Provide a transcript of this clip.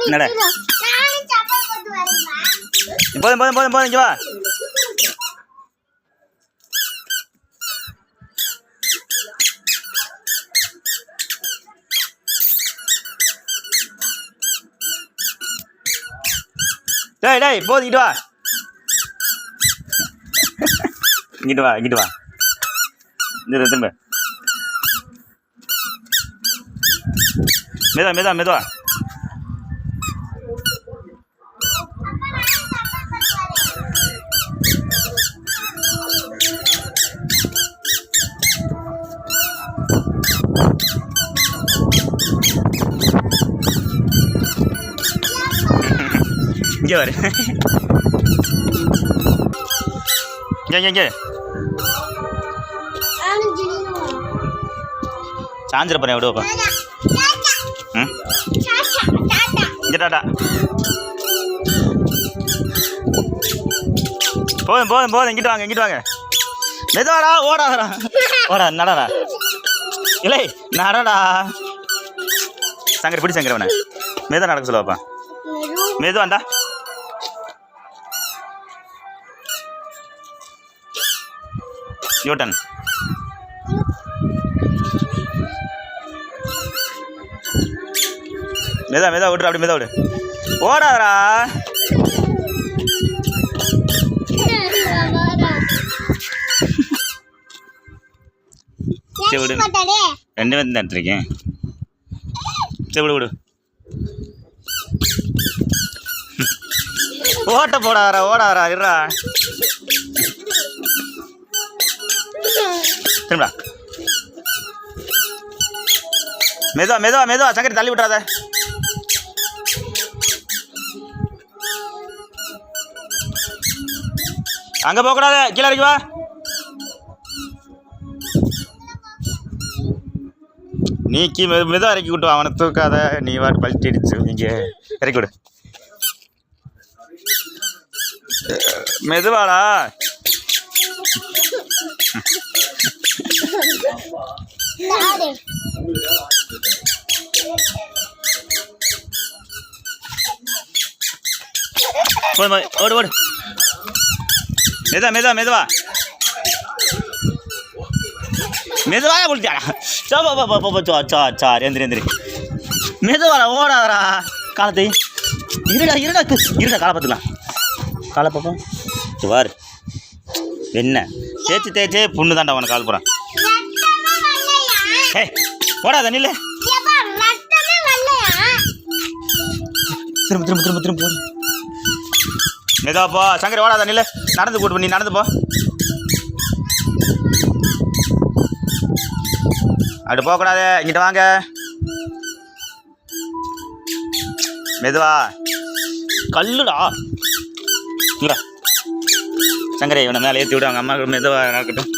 என்னடா போதும் போதும் போதும் போதும் இங்கே வா. டேய் டேய் போதும் இங்கிட்டு வா இங்கிட்டு வா இங்கிட்டு வா இந்த திரும்ப மெதுவா மெதுவா மெதுவா. இங்கே வரு இங்கே இங்கே சாஞ்சிர போறேன் விடுவாப்பா. ம் இங்கே டாட்டா போதும் போதும் போதும் இங்கிட்டு வாங்க இங்கிட்டு வாங்க. மெதுவாடா ஓடாதடா ஓடா நடடா இல்லை நடடா. சங்கர் பிடி சங்கரவனை மெதுவா நடக்க சொல்லுவாப்பா. மெதுவாண்டா யூட்டன் மெதா மெதா விட்ரு அப்படி மெதா விடு ஓடாதடா. சரி விடு 2 பேரும் தான் இருக்கேன். சரி விடு விடு ஓட்ட போடாதரா ஓடாதரா இருடா திரும்பா. மெதுவா மெதுவா மெதுவா சங்கரி தள்ளி விட்றாத. அங்கே போகக்கூடாது கீழே இறக்கி வா. நீ மெதுவாக இறக்கி விட்டு அவனை தூக்காத. நீ வாட்டு பல்ட்டி அடிச்சு இங்கே இறக்கி விடு மெதுவாடா. ஓடு ஓடு மெதுவா மெதுவா மெதுவா மெதுவாக குளிச்சாடா. சார் எந்திரி எந்திரி மெதுவாடா ஓடாதரா. காலத்தை இருடா இருடா இருடா காலை பார்த்துக்கலாம். காலை பார்ப்போம் வாரு என்ன தேய்ச்சி தேய்ச்சே புண்ணு தாண்டா உனக்கு கால் போகிறான். ஏய் ஓடாத நில்ல. திரும்ப திரும்ப திரும்ப திரும்ப போ மெதுவா போ. சங்கரி ஓடாத நில்ல. நடந்து கூட்டு நீ நடந்து போ. அப்படி போகக்கூடாது இங்கிட்ட வாங்க மெதுவா. கல்லுடா இல்லை சங்கரி இவனை மேலே ஏற்றி விடு. அவங்க அம்மாவுக்கு மெதுவாக நடக்கட்டும்.